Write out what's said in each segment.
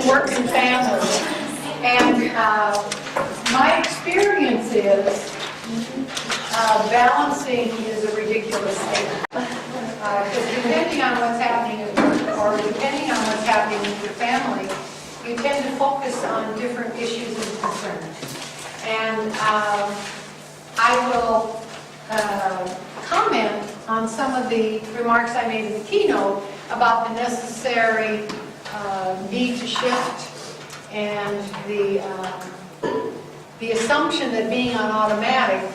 balancing work and family. And my experience is balancing is a ridiculous thing. Because depending on what's happening at work or depending on what's happening with your family, you tend to focus on different issues and concerns. And I will comment on some of the remarks I made in the keynote about the necessary need to shift and the assumption that being on automatic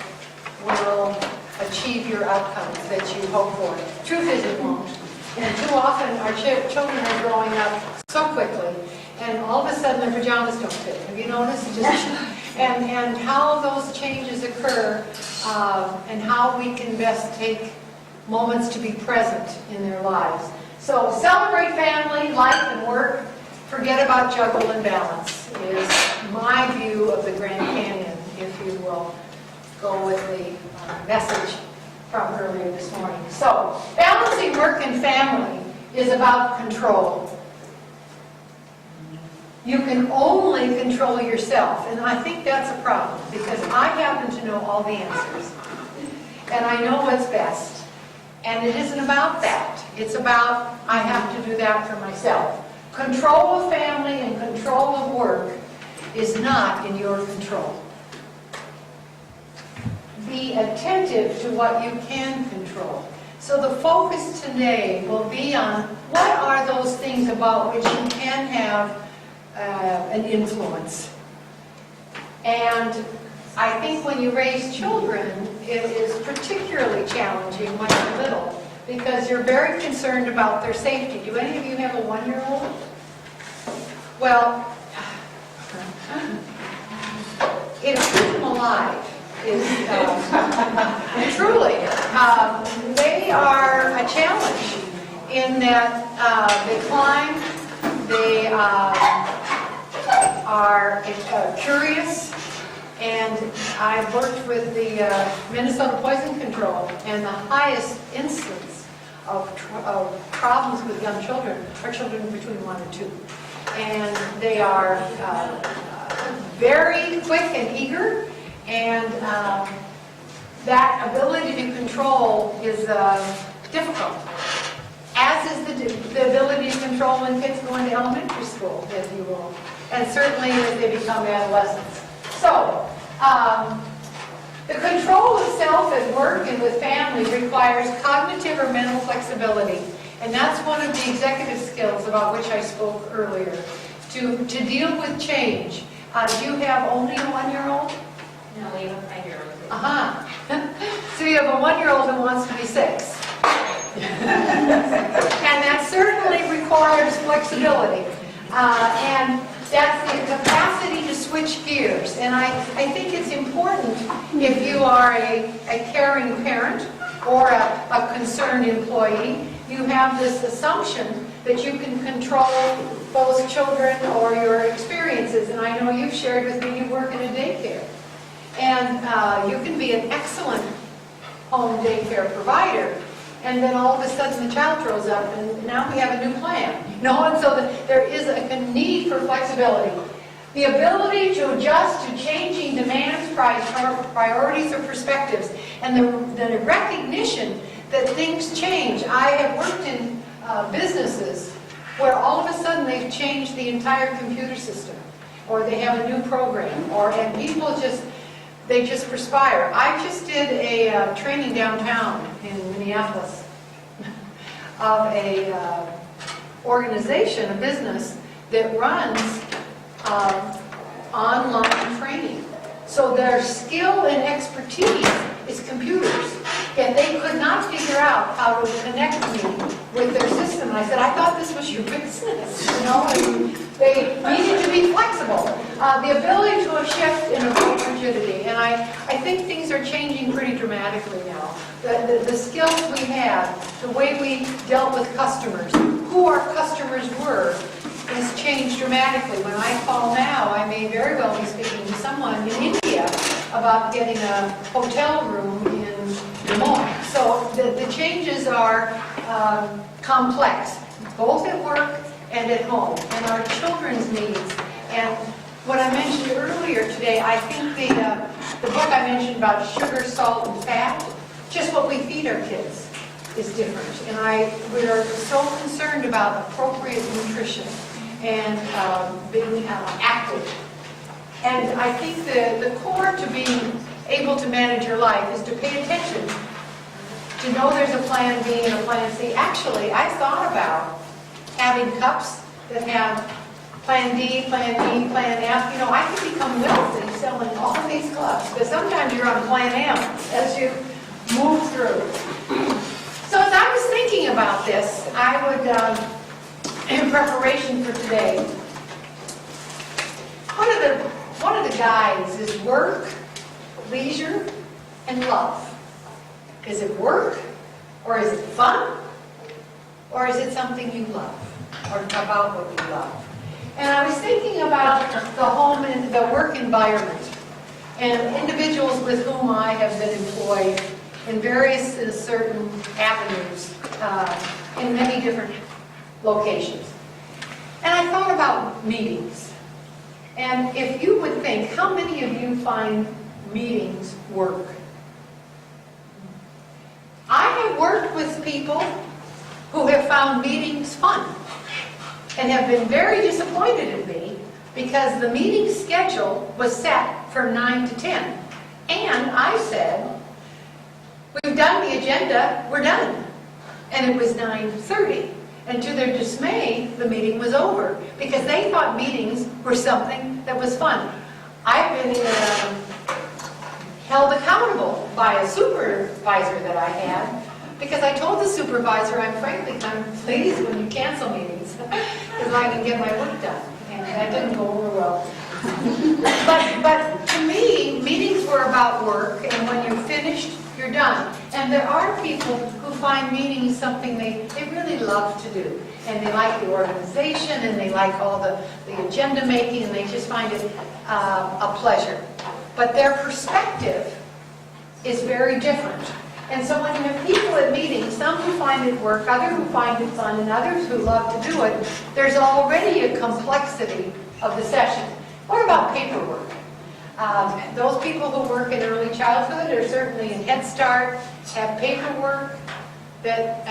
will achieve your outcomes that you hope for. Truth is it won't. And too often our children are growing up so quickly and all of a sudden their pajamas don't fit. Have you noticed? And how those changes occur and how we can best take moments to be present in their lives. So celebrate family, life, and work. Forget about juggle and balance is my view of the Grand Canyon, if you will go with the message from earlier this morning. So balancing work and family is about control. You can only control yourself, and I think that's a problem because I happen to know all the answers and I know what's best. And it isn't about that. It's about I have to do that for myself. Control of family and control of work is not in your control. Be attentive to what you can control. So the focus today will be on what are those things about which you can have an influence. And I think when you raise children, it is particularly challenging when you're little because you're very concerned about their safety. Do any of you have a 1-year-old? Well, it keeps them alive. Truly, they are a challenge in that they climb, they are curious, and I've worked with the Minnesota Poison Control, and the highest instance of problems with young children are children between 1 and 2. And they are very quick and eager, and that ability to control is difficult, as is the ability to control when kids go into elementary school, if you will, and certainly as they become adolescents. So, the control of self at work and with family requires cognitive or mental flexibility, and that's one of the executive skills about which I spoke earlier, to deal with change. Do you have only a 1-year-old? No, we have a 5-year-old. So you have a 1-year-old who wants to be 6. And that certainly requires flexibility. And that's the capacity to switch gears. And I think it's important if you are a caring parent or a concerned employee, you have this assumption that you can control both children or your experiences. And I know you've shared with me you work in a daycare. And you can be an excellent home daycare provider, and then all of a sudden the child throws up, and now we have a new plan. And so there is a need for flexibility. The ability to adjust to changing demands, priorities, or perspectives, and the recognition that things change. I have worked in businesses where all of a sudden they've changed the entire computer system, or they have a new program, and people just perspire. I just did a training downtown in Minneapolis of a organization, a business that runs online training. So their skill and expertise is computers. And they could not figure out how to connect me with their system. And I said, I thought this was your business, and they needed to be flexible. The ability to shift and avoid rigidity. And I think things are changing pretty dramatically now. The skills we had, the way we dealt with customers, who our customers were, has changed dramatically. When I call now, I may very well be speaking to someone in India about getting a hotel room in Des Moines. So the changes are complex, both at work and at home, and our children's needs. And what I mentioned earlier today, I think the book I mentioned about sugar, salt, and fat, just what we feed our kids is different. And we are so concerned about appropriate nutrition and being active. And I think the core to being able to manage your life is to pay attention, to know there's a plan B and a plan C. Actually, I thought about having cups that have plan D, plan E, plan F. You know, I could become wealthy selling all of these cups, because sometimes you're on plan M as you move through. So as I was thinking about this, I would, in preparation for today, one of the guides is work, leisure, and love. Is it work, or is it fun, or is it something you love, or about what you love? And I was thinking about the home and the work environment, and individuals with whom I have been employed in various certain avenues in many different locations. And I thought about meetings. And if you would think, how many of you find meetings work? I have worked with people who have found meetings fun and have been very disappointed in me because the meeting schedule was set for 9 to 10. And I said, we've done the agenda, we're done. And it was 9:30. And to their dismay, the meeting was over because they thought meetings were something that was fun. I've been held accountable by a supervisor that I had because I told the supervisor I'm frankly kind of pleased when you cancel meetings because I can get my work done. And that didn't go over well. But to me, meetings were about work, and when you're finished, you're done. And there are people who find meetings something they really love to do. And they like the organization, and they like all the agenda making, and they just find it a pleasure. But their perspective is very different. And so when you have people at meetings, some who find it work, others who find it fun, and others who love to do it, there's already a complexity of the session. What about paperwork? Those people who work in early childhood or certainly in Head Start have paperwork that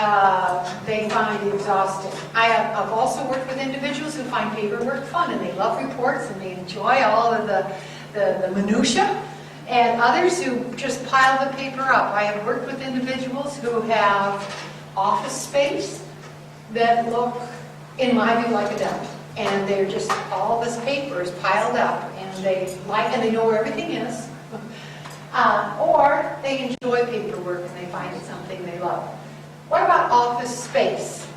they find exhausting. I've also worked with individuals who find paperwork fun, and they love reports, and they enjoy all of the minutia, and others who just pile the paper up. I have worked with individuals who have office space that look, in my view, like a dump. And they're just, all this paper is piled up, and they know where everything is. Or they enjoy paperwork and they find it something they love. What about office space?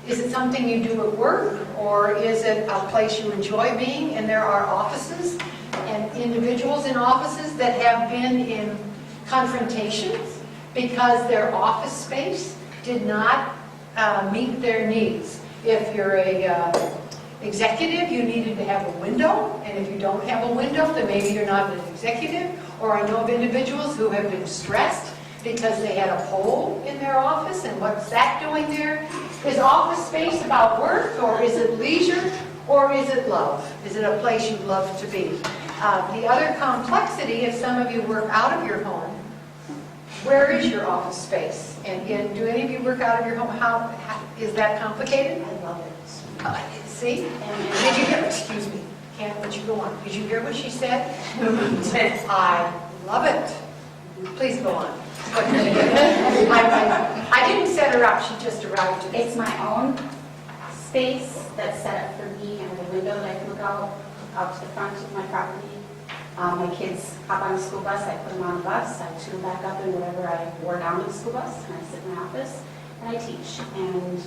Is it something you do at work, or is it a place you enjoy being? And there are offices and individuals in offices that have been in confrontations because their office space did not meet their needs. If you're a executive, you needed to have a window, and if you don't have a window, then maybe you're not an executive. Or I know of individuals who have been stressed because they had a pole in their office, and what's that doing there? Is office space about work, or is it leisure, or is it love? Is it a place you love to be? The other complexity, if some of you work out of your home, where is your office space? And do any of you work out of your home? How is that complicated? I love it. See? Did you hear? Excuse me. Can't let you go on. Did you hear what she said? I love it. Please go on. I didn't set her up. She just arrived today. It's my own space that's set up for me, and the window that I can look out to the front of my property. My kids hop on the school bus, I put them on the bus, I tune back up in whatever I wore down to the school bus, and I sit in my office, and I teach, and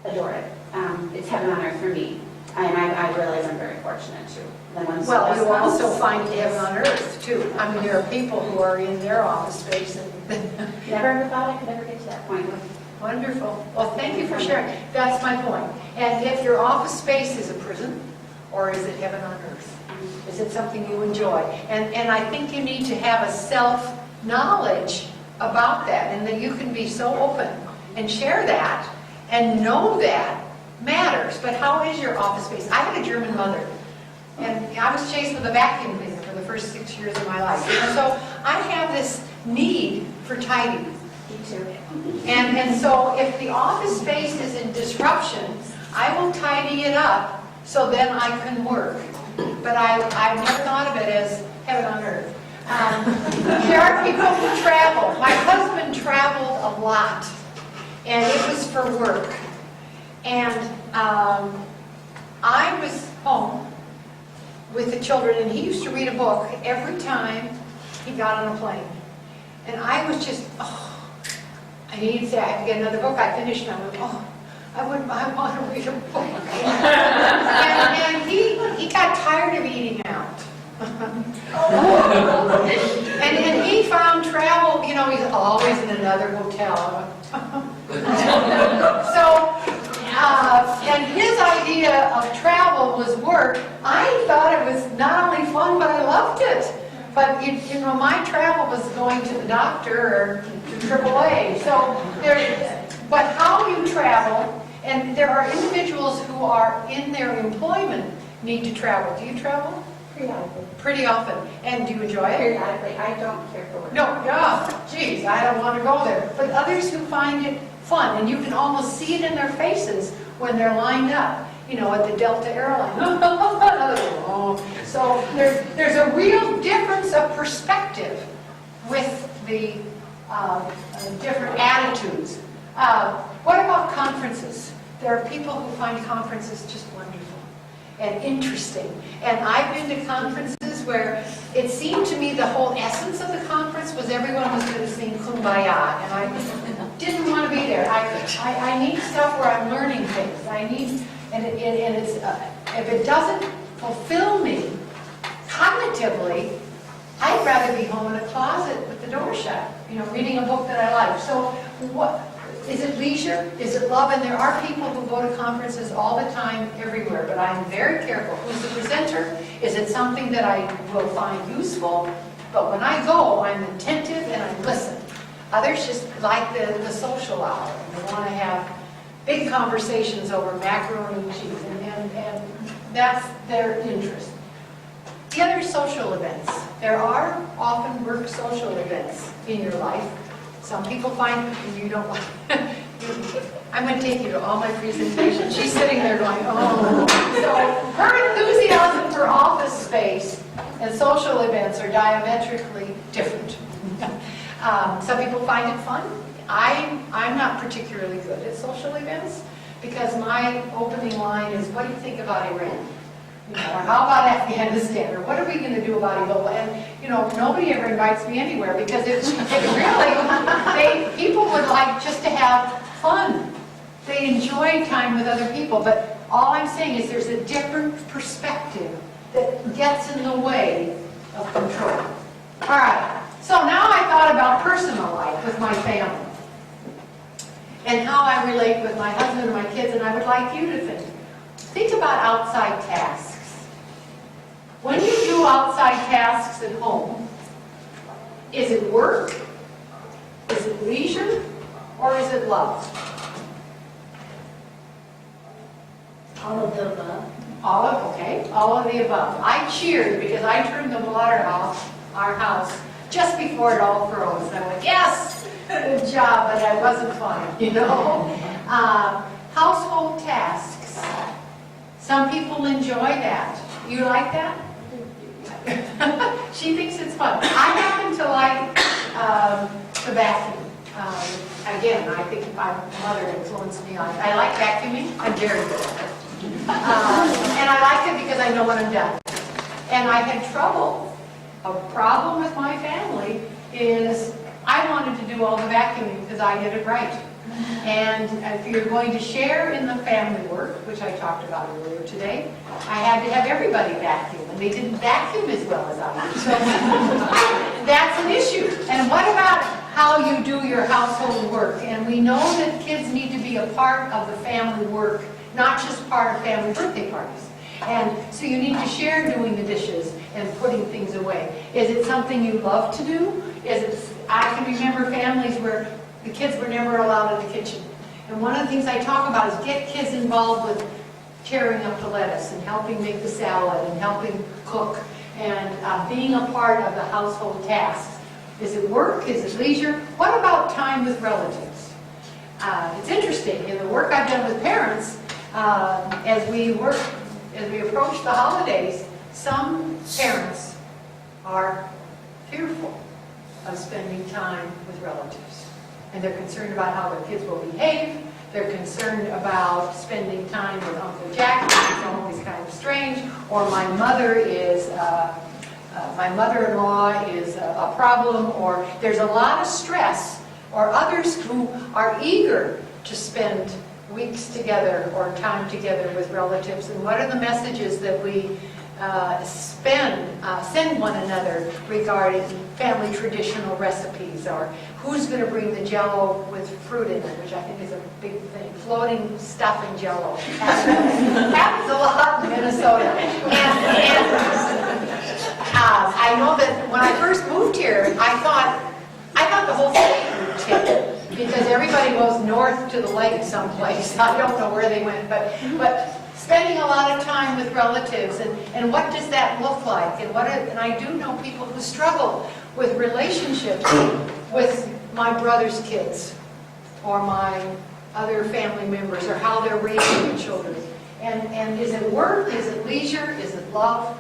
adore it. It's heaven on earth for me, and I realize I'm very fortunate too. Then when the school Well, bus you comes, also find heaven on earth, too. I mean, there are people who are in their office space and... Never ever thought I could ever get to that point. Wonderful. Well, thank you for sharing. That's my point. And if your office space is a prison, or is it heaven on earth? Is it something you enjoy? And I think you need to have a self-knowledge about that, and that you can be so open and share that and know that matters, but how is your office space? I had a German mother, and I was chased with a vacuum cleaner for the first 6 years of my life. And so I have this need for tidy. Me too. And so if the office space is in disruption, I will tidy it up so then I can work. But I've never thought of it as heaven on earth. There are people who travel. My husband traveled a lot, and it was for work. And I was home with the children, and he used to read a book every time he got on a plane. And I was just, and he'd say, I have to get another book. I finished, and I went, I want to read a book. and he got tired of eating out. and he found travel, you know, he's always in another hotel. And his idea of travel was work. I thought it was not only fun, but I loved it. But my travel was going to the doctor or to AAA. But how you travel, and there are individuals who are in their employment need to travel. Do you travel? Periodically. Pretty often. And do you enjoy it? Periodically. I don't care for work. No, geez, I don't want to go there. But others who find it fun, and you can almost see it in their faces when they're lined up, at the Delta airline. So there's a real difference of perspective with the different attitudes. What about conferences? There are people who find conferences just wonderful and interesting. And I've been to conferences where it seemed to me the whole essence of the conference was everyone was going to sing Kumbaya, and I didn't want to be there. I need stuff where I'm learning things. I need, and it's if it doesn't fulfill me cognitively, I'd rather be home in a closet with the door shut, reading a book that I like. So what? Is it leisure? Is it love? And there are people who go to conferences all the time, everywhere, but I'm very careful. Who's the presenter? Is it something that I will find useful? But when I go, I'm attentive and I listen. Others just like the social hour. They want to have big conversations over macaroni and cheese, and that's their interest. The other social events. There are often work social events in your life. Some people find you don't like. I'm going to take you to all my presentations. She's sitting there going, oh. So her enthusiasm for office space and social events are diametrically different. Some people find it fun. I'm not particularly good at social events because my opening line is, what do you think about Iran? Or how about Afghanistan? Or what are we going to do about Ebola? And, nobody ever invites me anywhere because it really, people would like just to have fun. They enjoy time with other people. But all I'm saying is there's a different perspective that gets in the way of control. All right. So now I thought about personal life with my family and how I relate with my husband and my kids, and I would like you to think. Think about outside tasks. When you do outside tasks at home, is it work? Is it leisure? Or is it love? All of the above. All of the above. I cheered because I turned the water off our house just before it all froze. And I went, yes, good job, but I wasn't fine, Household tasks. Some people enjoy that. You like that? She thinks it's fun. I happen to like the vacuum. Again, I think my mother influenced me on it. I like vacuuming. I'm very good at it. And I like it because I know when I'm done. And I had trouble. A problem with my family is I wanted to do all the vacuuming because I did it right. And if you're going to share in the family work, which I talked about earlier today, I had to have everybody vacuum, and they didn't vacuum as well as I did. So that's an issue. And what about how you do your household work? And we know that kids need to be a part of the family work, not just part of family birthday parties. And so you need to share doing the dishes and putting things away. Is it something you love to do? I can remember families where the kids were never allowed in the kitchen. And one of the things I talk about is get kids involved with tearing up the lettuce and helping make the salad and helping cook and being a part of the household tasks. Is it work? Is it leisure? What about time with relatives? It's interesting, in the work I've done with parents, as we approach the holidays, some parents are fearful of spending time with relatives. And they're concerned about how their kids will behave. They're concerned about spending time with Uncle Jack, which is always kind of strange. Or my mother-in-law is a problem. Or there's a lot of stress. Or others who are eager to spend weeks together or time together with relatives. And what are the messages that we send one another regarding family traditional recipes, or who's going to bring the Jell-O with fruit in it, which I think is a big thing. Floating stuff in Jell-O happens a lot in Minnesota. And I know that when I first moved here, I thought the whole state would change, because everybody goes north to the lake someplace. I don't know where they went, but spending a lot of time with relatives, and what does that look like? And I do know people who struggle with relationships with my brother's kids or my other family members, or how they're raising their children. And is it work? Is it leisure? Is it love?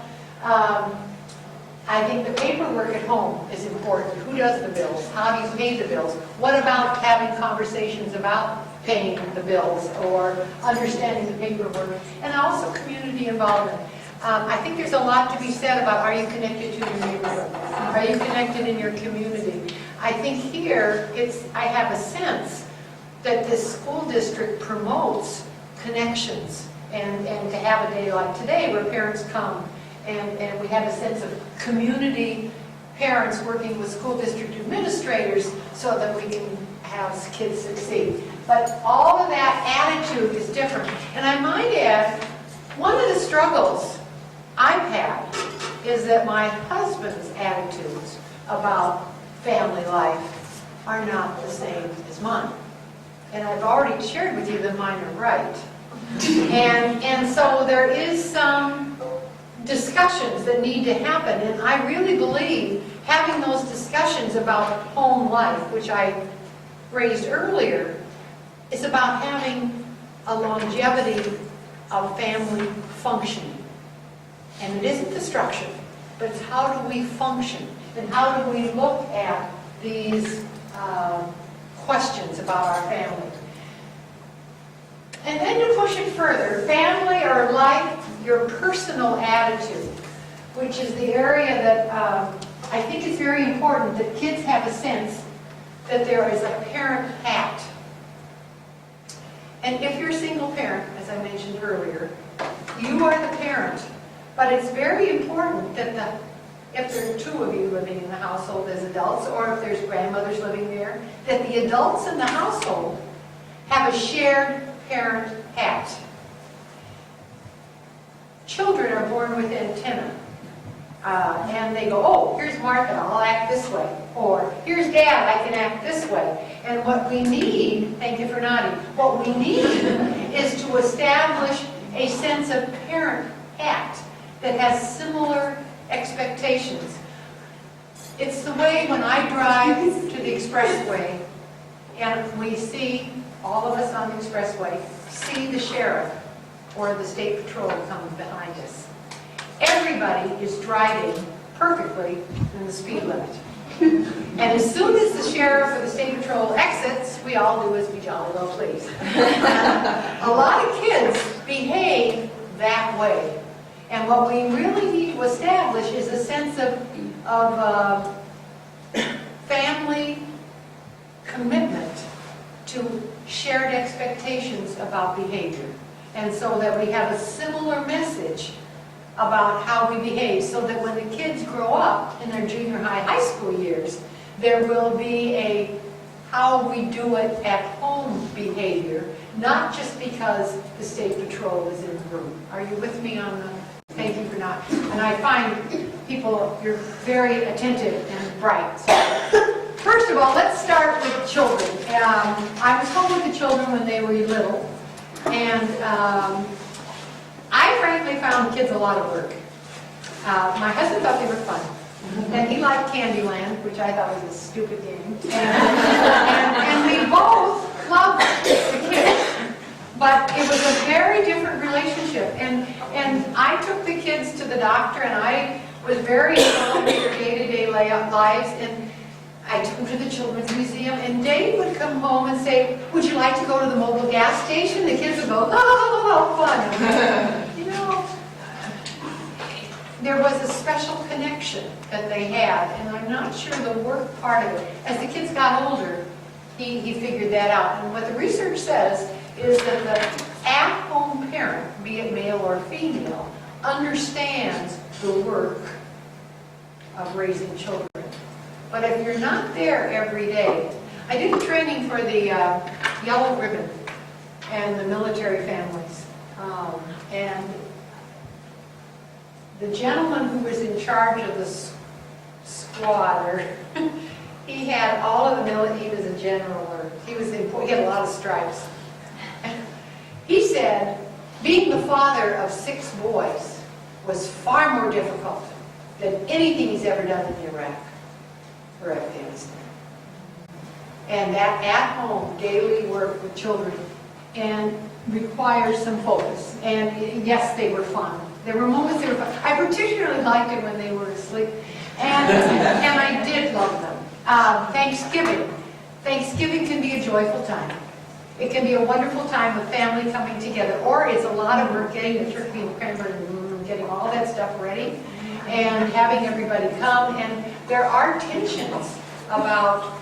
I think the paperwork at home is important. Who does the bills? How do you pay the bills? What about having conversations about paying the bills or understanding the paperwork? And also community involvement. I think there's a lot to be said about, are you connected to your neighborhood? Are you connected in your community? I think here, I have a sense that this school district promotes connections, and to have a day like today where parents come and we have a sense of community, parents working with school district administrators so that we can have kids succeed. But all of that attitude is different. And I might add, one of the struggles I've had is that my husband's attitudes about family life are not the same as mine. And I've already shared with you that mine are right. And so there is some discussions that need to happen, and I really believe having those discussions about home life, which I raised earlier, is about having a longevity of family functioning. And it isn't the structure, but it's how do we function, and how do we look at these questions about our family. And then to push it further, family or life, your personal attitude, which is the area that I think is very important, that kids have a sense that there is a parent hat. And if you're a single parent, as I mentioned earlier, you are the parent. But it's very important that if there are two of you living in the household as adults, or if there's grandmothers living there, that the adults in the household have a shared parent hat. Children are born with antennae. And they go, oh, here's Martha, I'll act this way. Or, here's Dad, I can act this way. And what we need, thank you for nodding, what we need is to establish a sense of parent hat that has similar expectations. It's the way when I drive to the expressway and we see, all of us on the expressway, see the sheriff or the state patrol come behind us. Everybody is driving perfectly in the speed limit. And as soon as the sheriff or the state patrol exits, we all do as we jolly well please. A lot of kids behave that way. And what we really need to establish is a sense of family commitment to shared expectations about behavior. And so that we have a similar message about how we behave, so that when the kids grow up in their junior high school years, there will be a how we do it at home behavior, not just because the state patrol is in the room. Are you with me on the, thank you for not, and I find people, you're very attentive and bright, so First of all, let's start with children. I was home with the children when they were little, and I frankly found kids a lot of work. My husband thought they were fun, and he liked Candyland, which I thought was a stupid game. And we both loved the kids, but it was a very different relationship. And I took the kids to the doctor, and I was very involved in their day-to-day lives, and I took them to the Children's Museum, and Dave would come home and say, would you like to go to the mobile gas station? The kids would go, oh, fun. You know, there was a special connection that they had, and I'm not sure the work part of it. As the kids got older, he figured that out. And what the research says is that the at-home parent, be it male or female, understands the work of raising children. But if you're not there every day, I did a training for the Yellow Ribbon and the military families. And the gentleman who was in charge of the squad, he had all of the military, he was a general, or he had a lot of stripes. He said, being the father of 6 boys was far more difficult than anything he's ever done in Iraq or Afghanistan. And that at-home daily work with children and requires some focus. And yes, they were fun. There were moments they were fun. I particularly liked it when they were asleep. And I did love them. Thanksgiving. Thanksgiving can be a joyful time. It can be a wonderful time of family coming together, or it's a lot of work getting the turkey and cranberry and getting all that stuff ready and having everybody come. And there are tensions about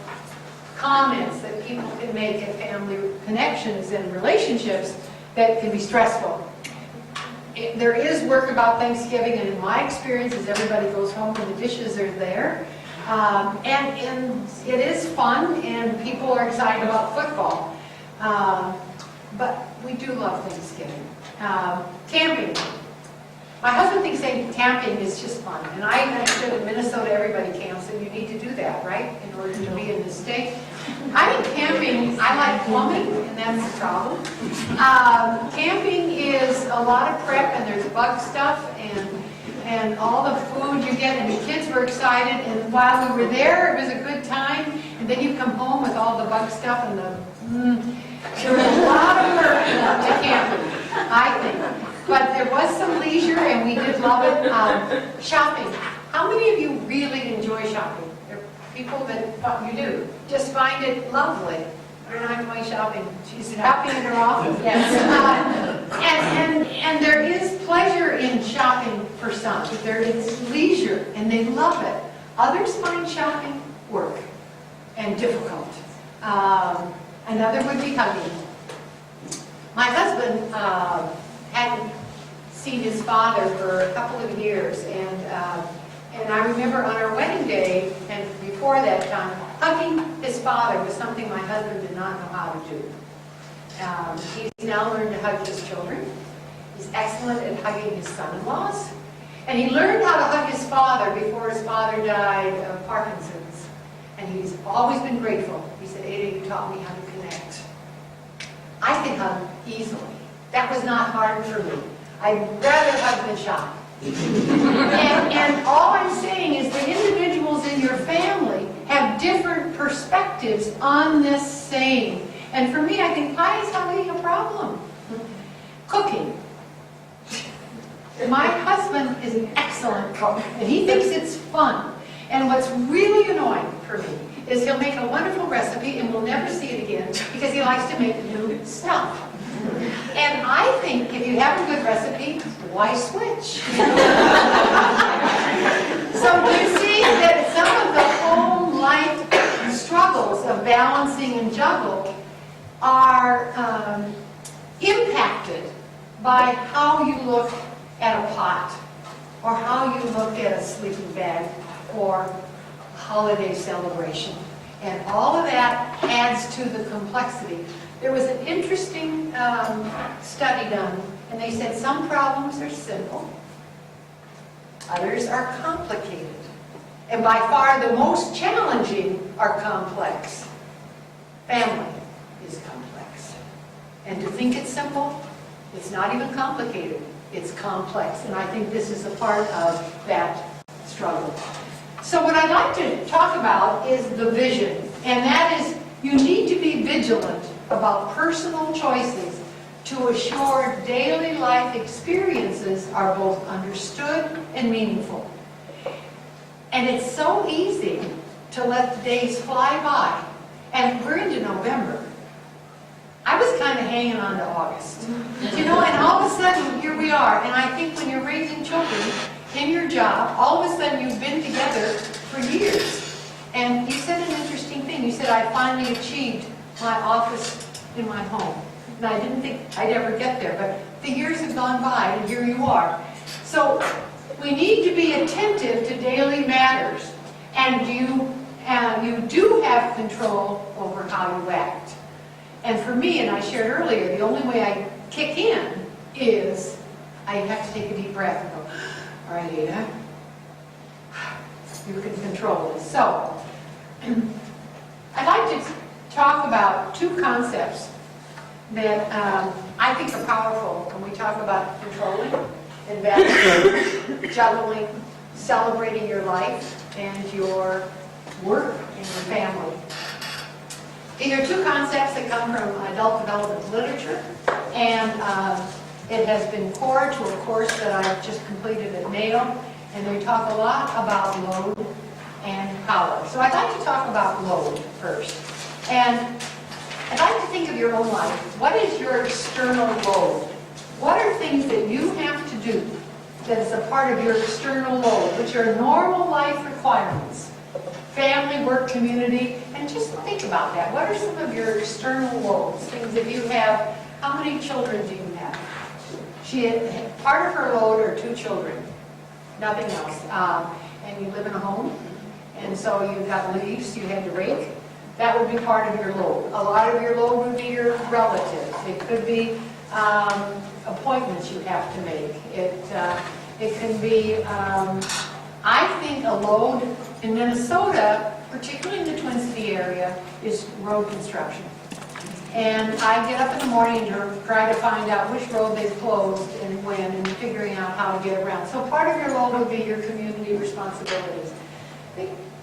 comments that people can make at family connections and relationships that can be stressful. There is work about Thanksgiving, and in my experience is everybody goes home and the dishes are there. And it is fun, and people are excited about football. But we do love Thanksgiving. Camping. My husband thinks saying camping is just fun. And I understood in Minnesota everybody camps, and you need to do that, right? In order to be in the state. I think camping, I like plumbing, and that's the problem. Camping is a lot of prep, and there's bug stuff, and all the food you get, and the kids were excited, and while we were there, it was a good time, and then you come home with all the bug stuff, and there was a lot of work to camping, I think. But there was some leisure, and we did love it. Shopping. How many of you really enjoy shopping? There are people that you do. Just find it lovely. You're not going shopping. She's happy in her office. Yes. And there is pleasure in shopping for some. There is leisure, and they love it. Others find shopping work and difficult. Another would be hugging. My husband hadn't seen his father for a couple of years, and I remember on our wedding day, and before that time, hugging his father was something my husband did not know how to do. He's now learned to hug his children. He's excellent at hugging his son-in-laws. And he learned how to hug his father before his father died of Parkinson's. And he's always been grateful. He said, Ada, you taught me how to connect. I can hug easily. That was not hard for me. I'd rather hug than shop. And all I'm saying is the individuals in your family have different perspectives on this saying. And for me, I think pie is having a problem. Cooking. My husband is an excellent cook, and he thinks it's fun. And what's really annoying for me is he'll make a wonderful recipe and we'll never see it again because he likes to make new stuff. And I think if you have a good recipe, why switch? So you see that some of the home life struggles of balancing and juggle are impacted by how you look at a pot, or how you look at a sleeping bag, or holiday celebration. And all of that adds to the complexity. There was an interesting study done, and they said some problems are simple, others are complicated, And by far the most challenging are complex. Family is complex. And to think it's simple, it's not even complicated, it's complex. And I think this is a part of that struggle. So what I'd like to talk about is the vision. And that is, you need to be vigilant about personal choices to assure daily life experiences are both understood and meaningful. And it's so easy to let the days fly by. And we're into November. I was kind of hanging on to August. You know, and all of a sudden, here we are. And I think when you're raising children in your job, all of a sudden you've been together for years. And you said an interesting thing. You said, I finally achieved my office in my home. And I didn't think I'd ever get there, but the years have gone by, and here you are. So we need to be attentive to daily matters, and you do have control over how you act. And for me, and I shared earlier, the only way I kick in is I have to take a deep breath and go, all right, Ada, you can control this. So I'd like to talk about two concepts that I think are powerful when we talk about controlling, investing, juggling, celebrating your life and your work and your family. These are two concepts that come from adult development literature, and it has been core to a course that I've just completed at Mayo, and they talk a lot about load and power. So I'd like to talk about load first. And I'd like to think of your own life. What is your external load? What are things that you have to do that is a part of your external load, which are normal life requirements? Family, work, community, and just think about that. What are some of your external loads? Things that you have. How many children do you have? Part of her load are 2 children, nothing else. And you live in a home, and so you've got leaves you had to rake. That would be part of your load. A lot of your load would be your relatives. It could be appointments you have to make. It can be, I think a load in Minnesota, particularly in the Twin City area, is road construction. And I get up in the morning to try to find out which road they've closed and when, and figuring out how to get around. So part of your load would be your community responsibilities.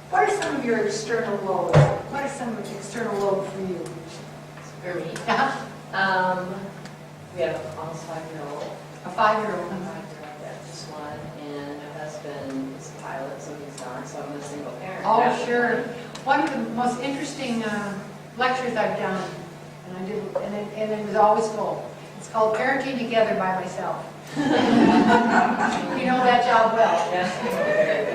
What are some of your external loads? What are some of the external load for you? For me, we have almost 5-year-old. A 5-year-old. That's one, and my husband is a pilot, so he's gone, so I'm a single parent. Oh, sure. One of the most interesting lectures I've done, and it was always full. It's called Parenting Together by Myself. You know that job well. Yes.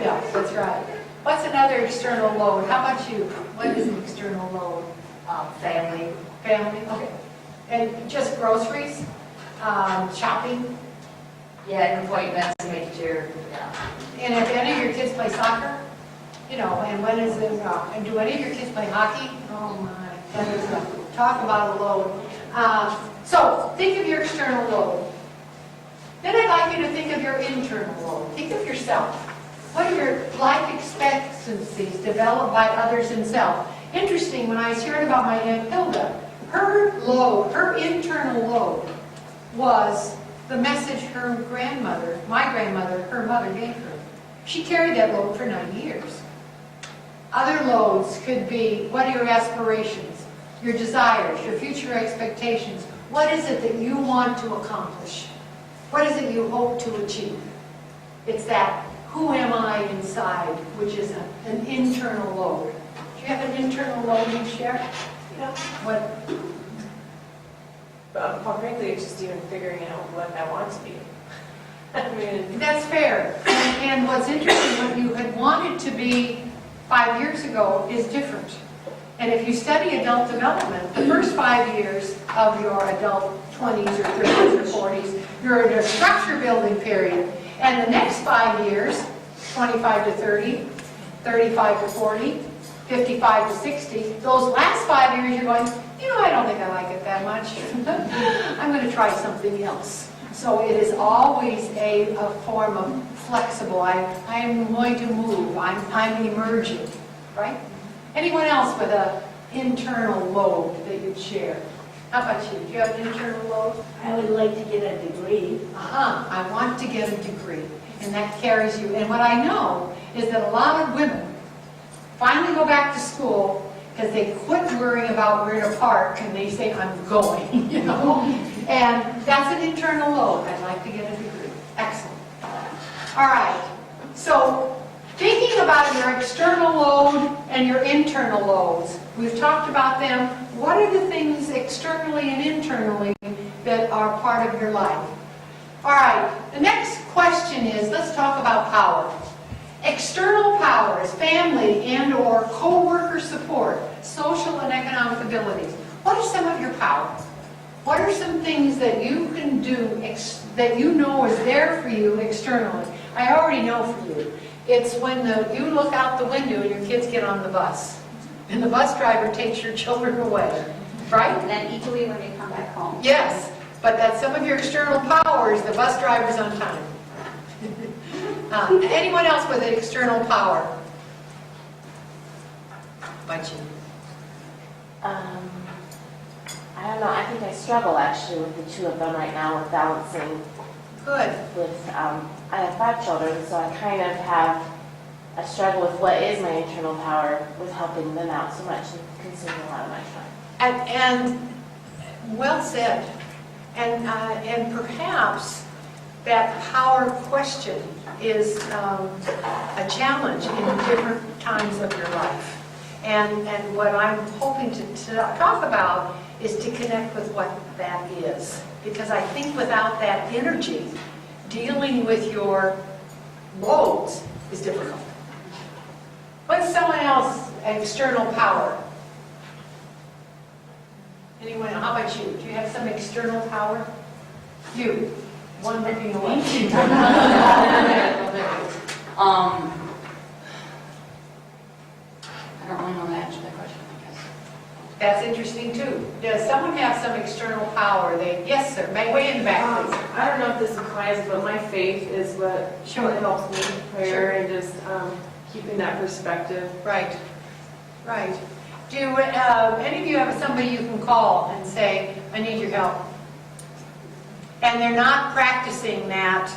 Yeah, that's right. What's another external load? How about you? What is an external load? Family. Family, okay. And just groceries, shopping, Yeah, and appointments, make sure, and if any of your kids play soccer, you know, and when is it, and do any of your kids play hockey? Oh my, that is talk about a load. So think of your external load. Then I'd like you to think of your internal load. Think of yourself. What are your life expectancies developed by others and self? Interesting, when I shared about my Aunt Hilda, her load, her internal load, was the message her grandmother, my grandmother, her mother gave her. She carried that load for 9 years. Other loads could be, what are your aspirations, your desires, your future expectations? What is it that you want to accomplish? What is it you hope to achieve? It's that, who am I inside, which is an internal load. Do you have an internal load you share? Yeah. What? Well, frankly, it's just even figuring out what I want to be. I mean, That's fair. And what's interesting, what you had wanted to be 5 years ago is different. And if you study adult development, the first 5 years of your adult 20s or 30s or 40s, you're in a structure building period. And the next 5 years, 25 to 30, 35 to 40, 55 to 60, those last 5 years you're going, I don't think I like it that much. I'm going to try something else. So it is always a form of flexible. I'm going to move. I'm emerging, right? Anyone else with an internal load that you'd share? How about you? Do you have an internal load? I would like to get a degree. I want to get a degree. And that carries you. And what I know is that a lot of women finally go back to school because they quit worrying about where to park and they say, I'm going, And that's an internal load. I'd like to get a degree. Excellent. All right. So thinking about your external load and your internal loads, we've talked about them. What are the things externally and internally that are part of your life? All right. The next question is, let's talk about power. External power is family and or co-worker support, social and economic abilities. What are some of your power? What are some things that you can do that you know is there for you externally? I already know for you. It's when you look out the window and your kids get on the bus, and the bus driver takes your children away, right? And then equally when they come back home. Yes, but that's some of your external powers, the bus driver's on time. Anyone else with an external power? Bunch of I don't know, I think I struggle actually with the two of them right now with balancing Good. with, I have 5 children, so I kind of have a struggle with what is my internal power with helping them out so much and consuming a lot of my time. And well said. And perhaps that power question is a challenge in different times of your life. And what I'm hoping to talk about is to connect with what that is. Because I think without that energy, dealing with your loads is difficult. What's someone else external power? Anyone? How about you? Do you have some external power? You. One looking away. I don't really know the answer to that question, I guess. That's interesting too. Does someone have some external power? Yes, sir. Way in the back, please. I don't know if this applies, but my faith is what Sure. helps me in prayer Sure. and just keeping that perspective. Right. Right. Do any of you have somebody you can call and say, I need your help? And they're not practicing that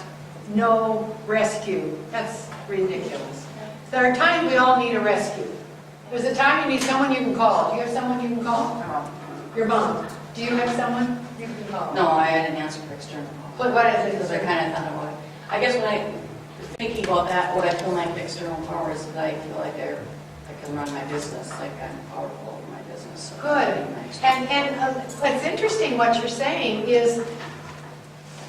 no rescue. That's ridiculous. There are times we all need a rescue. There's a time you need someone you can call. Do you have someone you can call? No. Your mom. Do you have someone you can call? No, I had an answer for external. What is it? Because I kind of thought about it. I guess when I was thinking about that, what I feel like external power is that I feel like I can run my business, like I'm powerful over my business. So Good. And what's interesting what you're saying is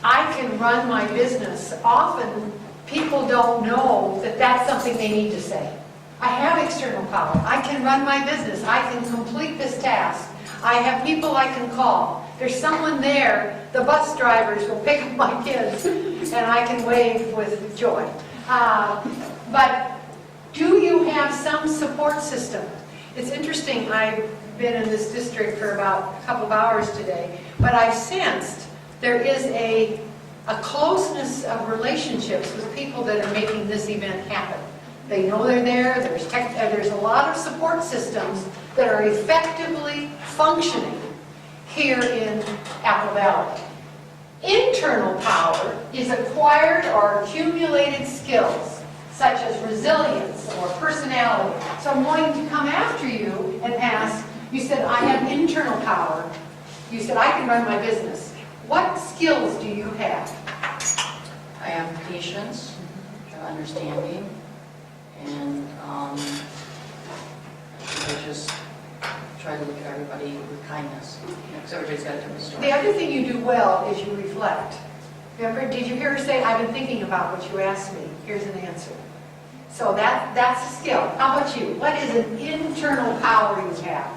I can run my business. Often people don't know that that's something they need to say. I have external power. I can run my business. I can complete this task. I have people I can call. There's someone there. The bus drivers will pick up my kids and I can wave with joy. But do you have some support system? It's interesting. I've been in this district for about a couple of hours today, but I've sensed there is a closeness of relationships with people that are making this event happen. They know they're there. There's a lot of support systems that are effectively functioning here in Apple Valley. Internal power is acquired or accumulated skills, such as resilience or personality. So I'm going to come after you and ask, you said, I have internal power. You said, I can run my business. What skills do you have? I have patience, understanding, and I just try to look at everybody with kindness, because everybody's got a different story. The other thing you do well is you reflect. Remember, did you hear her say, I've been thinking about what you asked me. Here's an answer. So that's a skill. How about you? What is an internal power you have?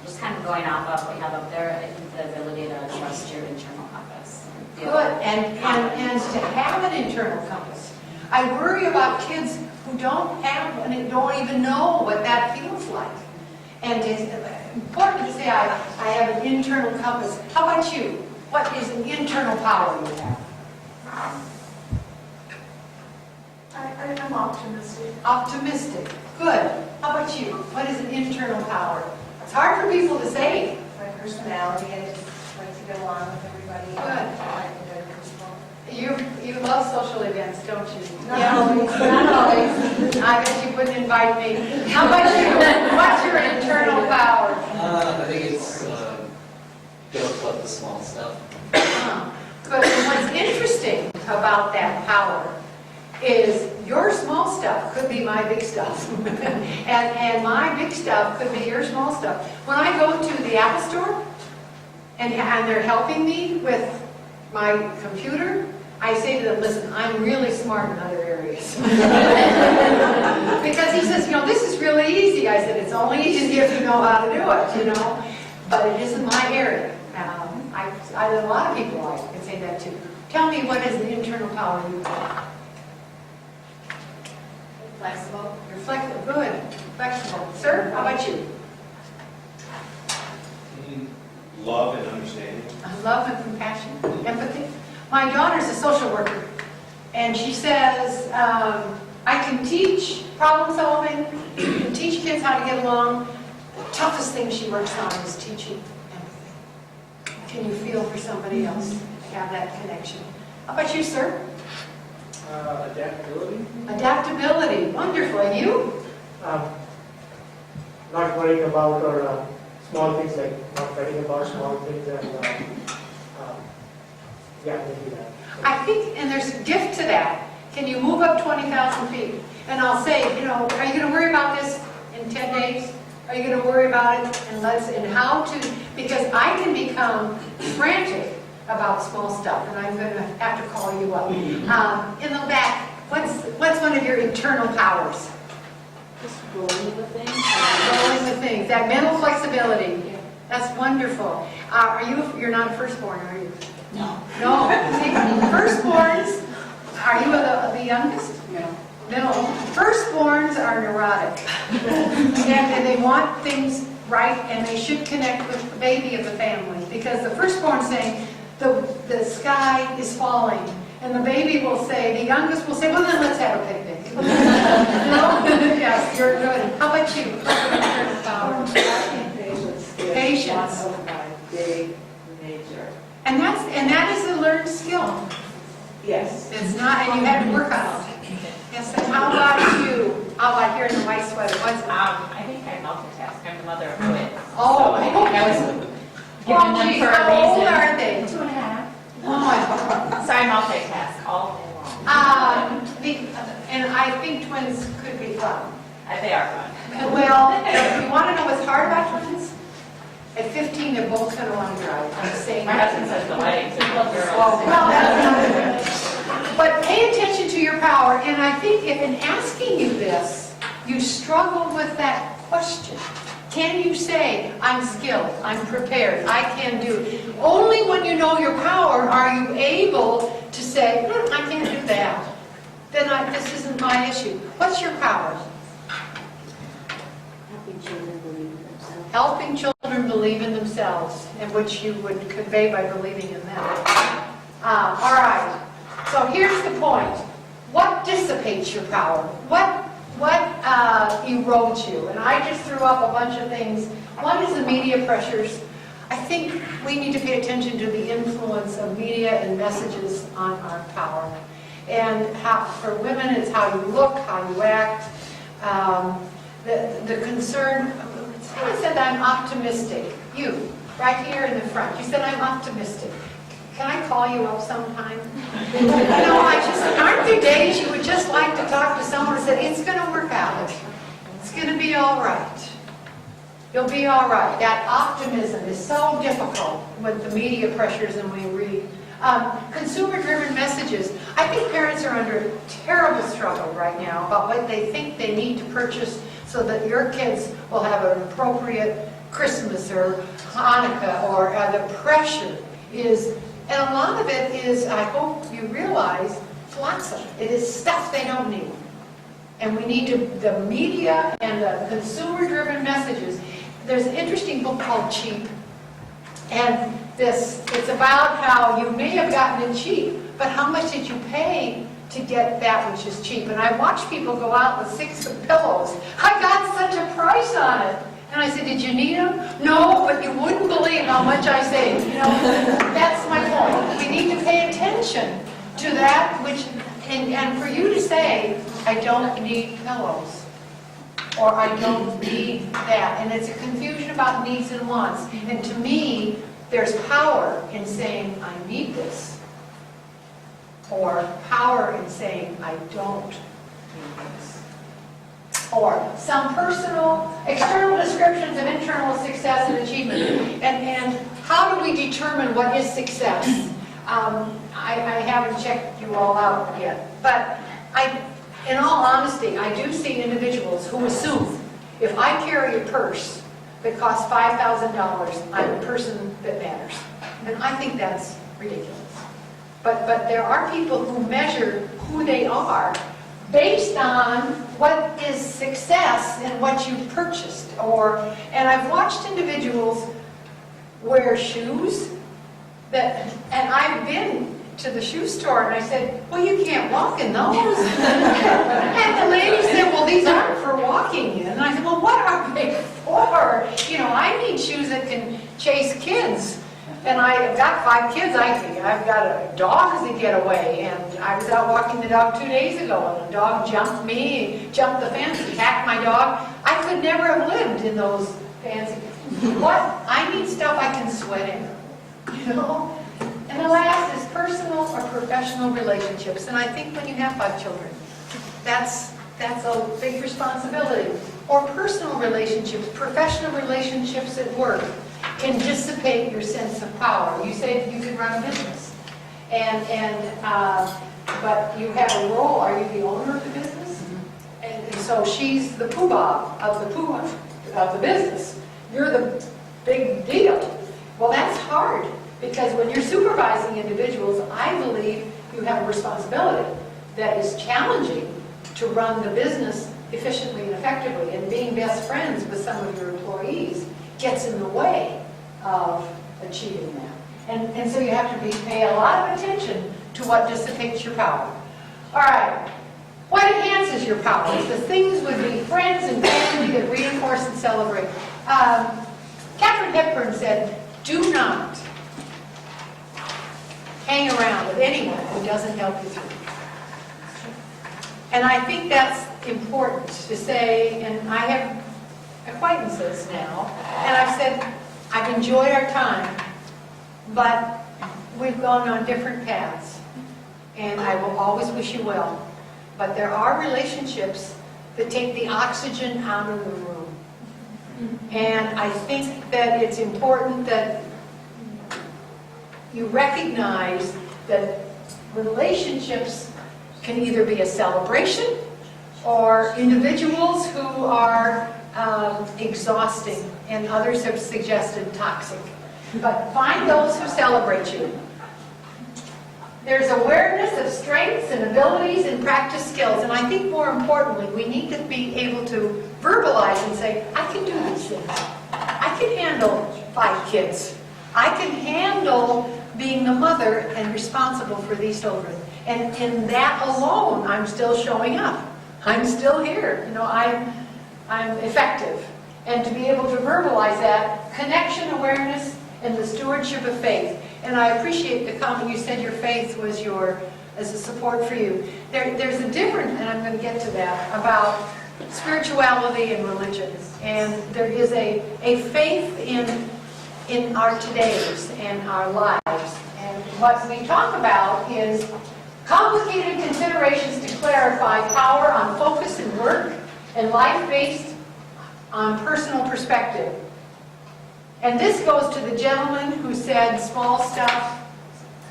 Just kind of going off of what you have up there, I think the ability to trust your internal compass. Good. And to have an internal compass. I worry about kids who don't have and don't even know what that feels like. And it's important to say I have an internal compass. How about you? What is an internal power you have? I'm optimistic. Optimistic. Good. How about you? What is an internal power? It's hard for people to say. My personality, I just like to get along with everybody. Good. I like to go to people. You love social events, don't you? Not always, not always. I bet you wouldn't invite me. How about you? What's your internal power? I think it's don't love the small stuff. Good. And what's interesting about that power is your small stuff could be my big stuff. and my big stuff could be your small stuff. When I go to the Apple Store and they're helping me with my computer, I say to them, listen, I'm really smart in other areas. Because he says, this is really easy. I said, it's only easy if you know how to do it, But it isn't my area. A lot of people I can say that too. Tell me, what is the internal power you have? Flexible. You're flexible. Good. Flexible. Sir, how about you? Love and understanding. Love and compassion. Empathy. My daughter's a social worker. And she says, I can teach problem solving, teach kids how to get along. The toughest thing she works on is teaching empathy. Can you feel for somebody else? Have that connection. How about you, sir? Adaptability. Adaptability. Wonderful. And you? Not worrying about or small things, like not fretting about small things, and maybe that. I think, and there's a gift to that. Can you move up 20,000 feet? And I'll say, are you going to worry about this in 10 days? Are you going to worry about it? And how to, because I can become frantic about small stuff, and I'm going to have to call you up. In the back, what's one of your internal powers? Just rolling with things. Rolling with things, that mental flexibility. That's wonderful. You're not a firstborn, are you? No. No. See, firstborns, are you the youngest? No. No. Firstborns are neurotic. And they want things right, and they should connect with the baby of the family. Because the firstborn saying, the sky is falling. And the baby will say, the youngest will say, well, then let's have a picnic. Yes, you're good. How about you? Patience. One of my big major. And that is a learned skill. Yes. It's not, and you have to work on it. Yes, and how about you? How about here in the white sweater? I think I multitask. I'm the mother of twins. Oh, So I think I was given them geez, for a how old reason. are they? 2.5. Oh, my God. So I multitask all day long. And I think twins could be fun. They are fun. Well, if you want to know what's hard about twins? At 15, they're both going to want to drive. I'm just saying. My husband says the weddings are girls. Well, that's not. But pay attention to your power, and I think if in asking you this, you struggle with that question. Can you say, I'm skilled, I'm prepared, I can do it? Only when you know your power are you able to say, I can't do that. Then this isn't my issue. What's your power? Helping children believe in themselves. Helping children believe in themselves, and which you would convey by believing in them. All right. So here's the point. What dissipates your power? What erodes you? And I just threw up a bunch of things. One is the media pressures. I think we need to pay attention to the influence of media and messages on our power. And for women, it's how you look, how you act. The concern, someone said I'm optimistic. You, right here in the front, you said I'm optimistic. Can I call you up sometime? Aren't there days you would just like to talk to someone and say, it's going to work out. It's going to be all right. You'll be all right. That optimism is so difficult with the media pressures and we read. Consumer-driven messages. I think parents are under terrible struggle right now about what they think they need to purchase so that your kids will have an appropriate Christmas or Hanukkah, or the pressure is, and a lot of it is, I hope you realize, flotsam. It is stuff they don't need. And we need to, the media and the consumer-driven messages. there's an interesting book called Cheap. And it's about how you may have gotten it cheap, but how much did you pay to get that which is cheap? And I watch people go out with 6 pillows. I got such a price on it. And I said, did you need them? No, but you wouldn't believe how much I saved. You know, that's my point. We need to pay attention to that which, and for you to say, I don't need pillows, or I don't need that. And it's a confusion about needs and wants. And to me, there's power in saying, I need this, or power in saying, I don't need this. Or some personal, external descriptions of internal success and achievement. And how do we determine what is success? I haven't checked you all out yet, but in all honesty, I do see individuals who assume if I carry a purse that costs $5,000, I'm a person that matters. And I think that's ridiculous. But there are people who measure who they are based on what is success and what you've purchased. And I've watched individuals wear shoes and I've been to the shoe store and I said, well, you can't walk in those. And the lady said, well, these aren't for walking in. And I said, well, what are they for? You know, I need shoes that can chase kids. And I've got 5 kids. I've got a dog that get away. And I was out walking the dog 2 days ago, and a dog jumped me, jumped the fence, attacked my dog. I could never have lived in those fancy. What? I need stuff I can sweat in. You know? And the last is personal or professional relationships. And I think when you have 5 children, that's a big responsibility. Or personal relationships, professional relationships at work can dissipate your sense of power. You say you can run a business, but you have a role. Are you the owner of the business? And so she's the poobah of the business. You're the big deal. Well, that's hard because when you're supervising individuals, I believe you have a responsibility that is challenging to run the business efficiently and effectively. And being best friends with some of your employees gets in the way of achieving that. And so you have to pay a lot of attention to what dissipates your power. All right. What enhances your power? The things would be friends and family that reinforce and celebrate. Katharine Hepburn said, do not hang around with anyone who doesn't help you through. And I think that's important to say, and I have acquaintances now, and I've said, I've enjoyed our time, but we've gone on different paths, and I will always wish you well. But there are relationships that take the oxygen out of the room. And I think that it's important that you recognize that relationships can either be a celebration or individuals who are exhausting, and others have suggested toxic. But find those who celebrate you. There's awareness of strengths and abilities and practice skills. And I think more importantly, we need to be able to verbalize and say, I can do these things. I can handle 5 kids. I can handle being the mother and responsible for these children. And in that alone, I'm still showing up. I'm still here. You know, I'm effective. And to be able to verbalize that, connection, awareness, and the stewardship of faith. And I appreciate the comment you said your faith was as a support for you. There's a difference, and I'm going to get to that, about spirituality and religion. And there is a faith in our todays and our lives. And what we talk about is complicated considerations to clarify power on focus and work, and life based on personal perspective. And this goes to the gentleman who said small stuff,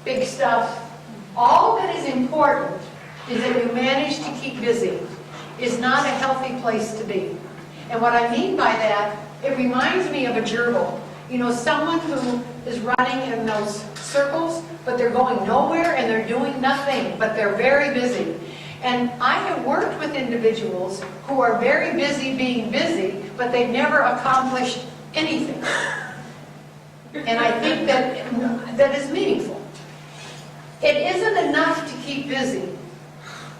big stuff. All that is important is that you manage to keep busy. Is not a healthy place to be. And what I mean by that, it reminds me of a gerbil. You know, someone who is running in those circles, but they're going nowhere and they're doing nothing, but they're very busy. And I have worked with individuals who are very busy being busy, but they've never accomplished anything. And I think that is meaningful. It isn't enough to keep busy.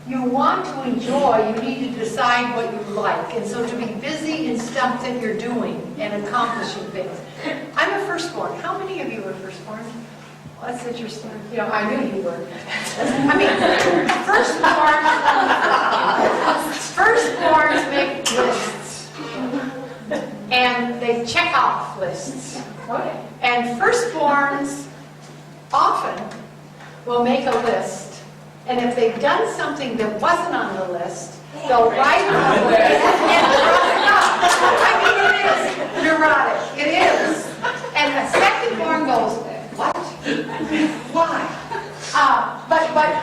You want to enjoy, you need to decide what you like. And so to be busy in stuff that you're doing and accomplishing things. I'm a firstborn. How many of you are firstborn? Well, that's interesting. You know, I knew you were. I mean, firstborns make lists. And they check off lists. And firstborns often will make a list. And if they've done something that wasn't on the list, they'll write it on the list and cross it off. I mean, it is neurotic. It is. And the secondborn goes, what? Why?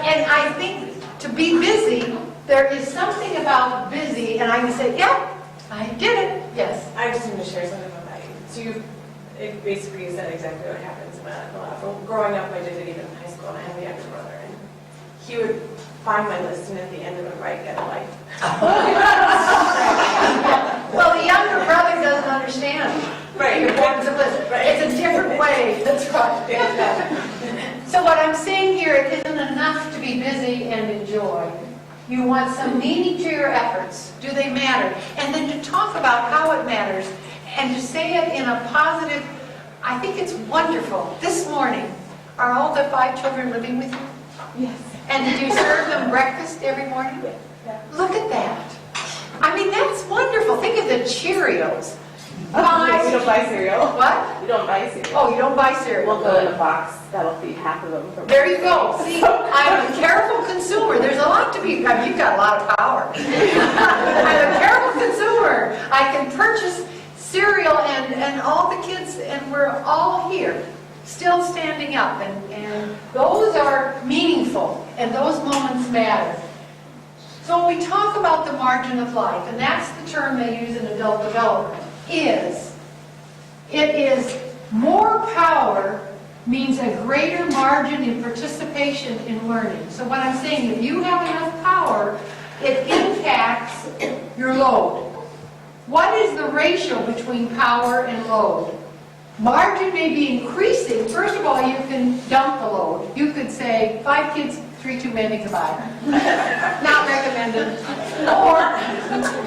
And I think to be busy, there is something about busy, and I can say, yeah, I did it. Yes. I just want to share something about that. So it basically you said exactly what happens in medical lab. Well, growing up, I did it even in high school, and I had a younger brother, and he would find my list, and at the end of it, write, get a life. Well, the younger brother doesn't understand. Right. The importance of list. Right. It's a different way. That's right. So what I'm saying here, it isn't enough to be busy and enjoy. You want some meaning to your efforts. Do they matter? And then to talk about how it matters and to say it in a positive, I think it's wonderful. This morning, are all the 5 children living with you? Yes. And did you serve them breakfast every morning? Yeah. Look at that. I mean, that's wonderful. Think of the Cheerios. We don't buy cereal. What? We don't buy cereal. Oh, you don't buy cereal. We'll go in a box that'll feed half of them. There you go. See, I'm a careful consumer. There's a lot to be, I mean, you've got a lot of power. I'm a careful consumer. I can purchase cereal and all the kids, and we're all here, still standing up. And those are meaningful, and those moments matter. So when we talk about the margin of life, and that's the term they use in adult development, it is more power means a greater margin in participation in learning. So what I'm saying, if you have enough power, it impacts your load. What is the ratio between power and load? Margin may be increasing. First of all, you can dump the load. You could say 5 kids, 3 too many, goodbye. Not recommended. Or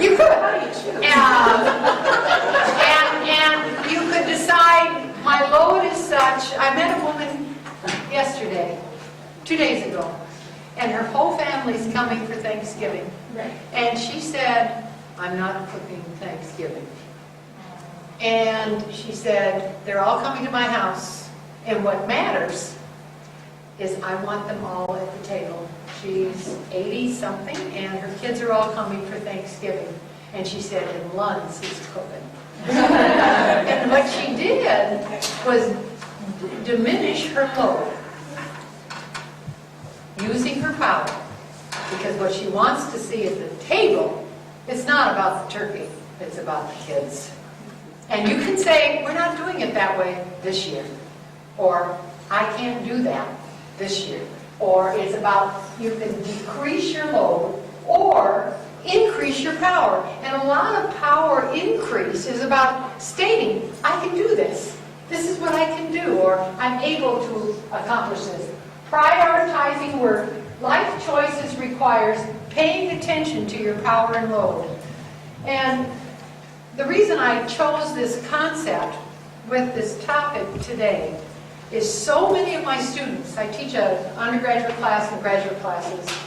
you could. And you could decide, my load is such. I met a woman yesterday, 2 days ago, and her whole family's coming for Thanksgiving. And she said, I'm not cooking Thanksgiving. And she said, they're all coming to my house, and what matters is I want them all at the table. She's 80-something, and her kids are all coming for Thanksgiving. And she said, and Lunds is cooking. And what she did was diminish her load, using her power. Because what she wants to see at the table, it's not about the turkey, it's about the kids. And you can say, we're not doing it that way this year. Or, I can't do that this year. Or it's about, you can decrease your load or increase your power. And a lot of power increase is about stating, I can do this. This is what I can do, or I'm able to accomplish this. Prioritizing work, life choices requires paying attention to your power and load. And the reason I chose this concept with this topic today is so many of my students, I teach an undergraduate class and graduate classes,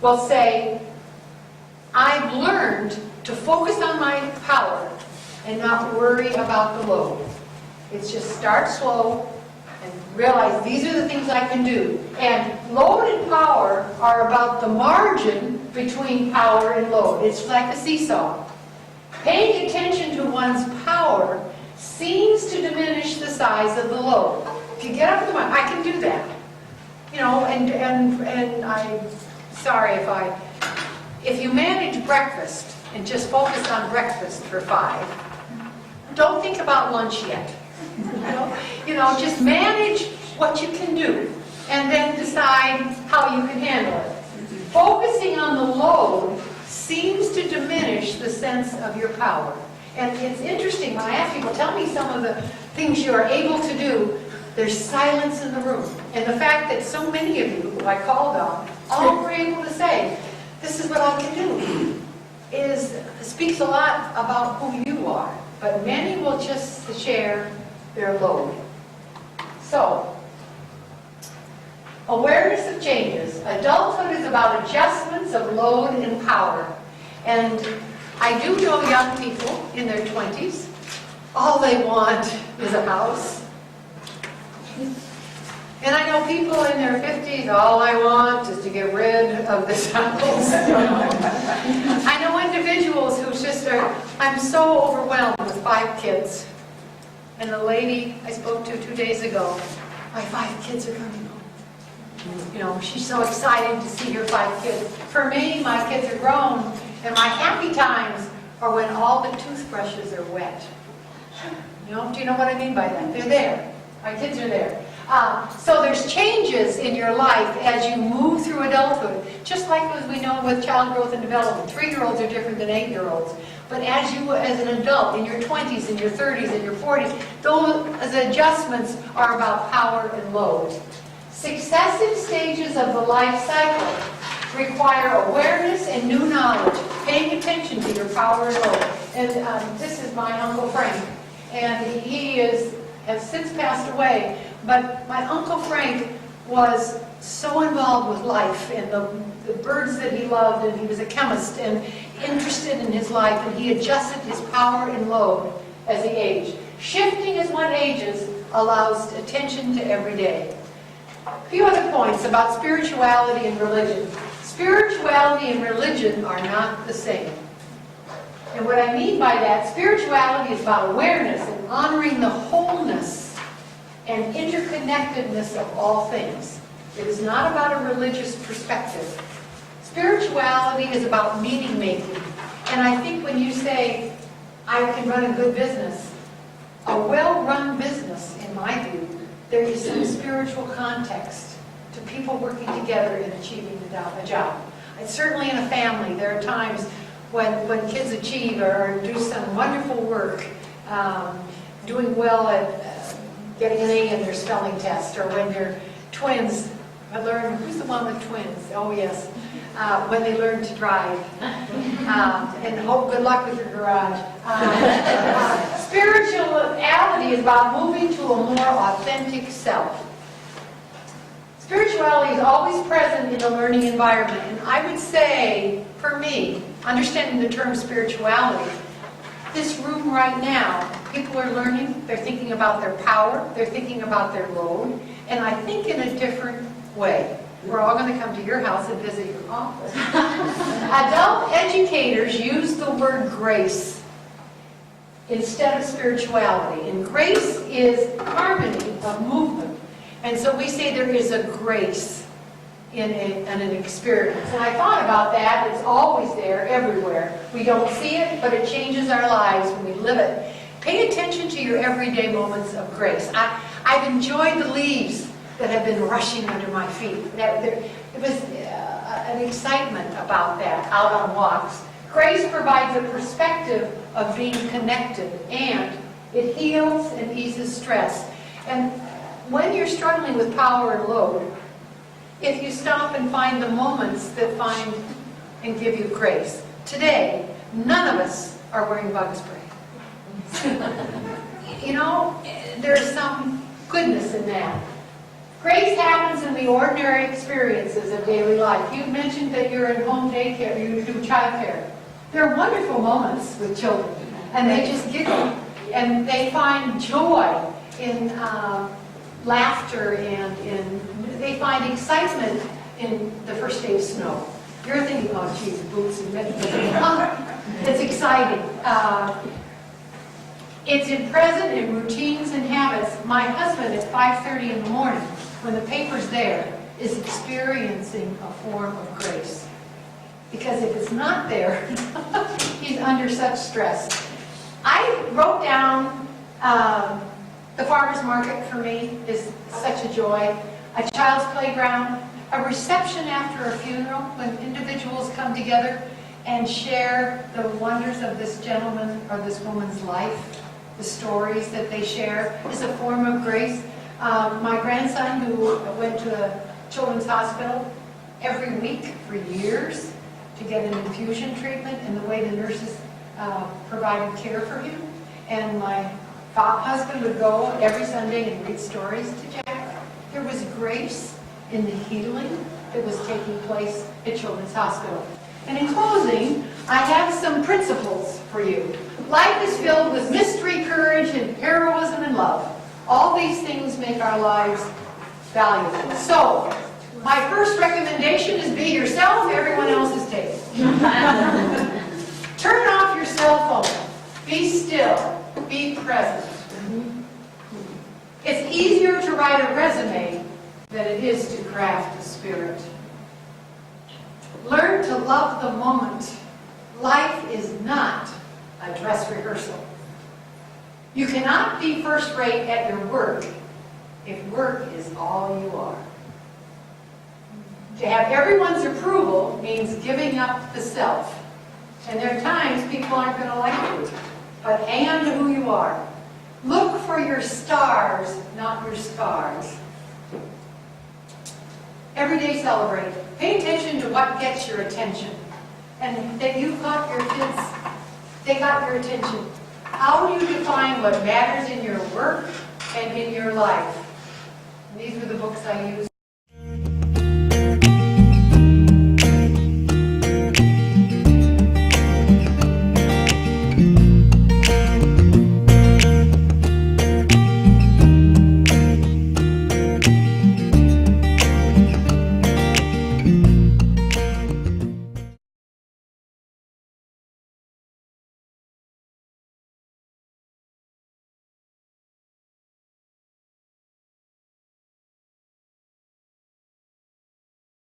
will say, I've learned to focus on my power and not worry about the load. It's just start slow and realize these are the things I can do. And load and power are about the margin between power and load. It's like a seesaw. Paying attention to one's power seems to diminish the size of the load. If you get up to the mind, I can do that. You know, and I'm sorry if you manage breakfast and just focus on breakfast for 5, don't think about lunch yet. You know, just manage what you can do and then decide how you can handle it. Focusing on the load seems to diminish the sense of your power. And it's interesting, when I ask people, tell me some of the things you are able to do, there's silence in the room. And the fact that so many of you who I called on, all were able to say, this is what I can do, speaks a lot about who you are. But many will just share their load. So, awareness of changes. Adulthood is about adjustments of load and power. And I do know young people in their 20s, all they want is a house. And I know people in their 50s, all I want is to get rid of this house. I know individuals who just are, I'm so overwhelmed with 5 kids. And the lady I spoke to 2 days ago, my 5 kids are coming home. You know, she's so excited to see her 5 kids. For me, my kids are grown, and my happy times are when all the toothbrushes are wet. You know, do you know what I mean by that? They're there. My kids are there. So there's changes in your life as you move through adulthood, just like as we know with child growth and development. 3-year-olds are different than 8-year-olds. But as you, as an adult, in your 20s, in your 30s, in your 40s, those adjustments are about power and load. Successive stages of the life cycle require awareness and new knowledge, paying attention to your power and load. And this is my Uncle Frank, and he has since passed away. But my Uncle Frank was so involved with life and the birds that he loved, and he was a chemist and interested in his life, and he adjusted his power and load as he aged. Shifting as one ages allows attention to every day. A few other points about spirituality and religion. Spirituality and religion are not the same. And what I mean by that, spirituality is about awareness and honoring the wholeness and interconnectedness of all things. It is not about a religious perspective. Spirituality is about meaning making. And I think when you say, I can run a good business, a well-run business, in my view, there is some spiritual context to people working together in achieving a job. And certainly in a family, there are times when kids achieve or do some wonderful work, doing well at getting an A in their spelling test, or when they're twins, I learned, who's the one with twins? Oh yes, when they learn to drive. And hope good luck with your garage. Spirituality is about moving to a more authentic self. Spirituality is always present in the learning environment, and I would say, for me, understanding the term spirituality, this room right now, people are learning, they're thinking about their power, they're thinking about their load, and I think in a different way. We're all going to come to your house and visit your office. Adult educators use the word grace instead of spirituality, and grace is harmony of movement. And so we say there is a grace in an experience. And I thought about that. It's always there, everywhere. We don't see it, but it changes our lives when we live it. Pay attention to your everyday moments of grace. I've enjoyed the leaves that have been rushing under my feet. It was an excitement about that, out on walks. Grace provides a perspective of being connected, and it heals and eases stress. And when you're struggling with power and load, if you stop and find the moments that find and give you grace. Today, none of us are wearing bug spray. You know, there's some goodness in that. Grace happens in the ordinary experiences of daily life. You mentioned that you're in home daycare, you do childcare. There are wonderful moments with children, and they just giggle, and they find joy in laughter, and they find excitement in the first day of snow. You're thinking, oh geez, boots and mittens. It's exciting. It's present in routines and habits. My husband at 5:30 in the morning, when the paper's there, is experiencing a form of grace. Because if it's not there, he's under such stress. I wrote down the farmer's market for me is such a joy. A child's playground, a reception after a funeral when individuals come together and share the wonders of this gentleman or this woman's life, the stories that they share, is a form of grace. My grandson, who went to a children's hospital every week for years to get an infusion treatment, and the way the nurses provided care for him. And my husband would go every Sunday and read stories to Jack. There was grace in the healing that was taking place at Children's Hospital. And in closing, I have some principles for you. Life is filled with mystery, courage, and heroism and love. All these things make our lives valuable. So, my first recommendation is be yourself, everyone else is taken. Turn off your cell phone. Be still. Be present. It's easier to write a resume than it is to craft a spirit. Learn to love the moment. Life is not a dress rehearsal. You cannot be first rate at your work if work is all you are. To have everyone's approval means giving up the self. And there are times people aren't going to like you, but hang on to who you are. Look for your stars, not your scars. Every day celebrate. Pay attention to what gets your attention. And that you got your kids, they got your attention. How do you define what matters in your work and in your life? And these were the books I used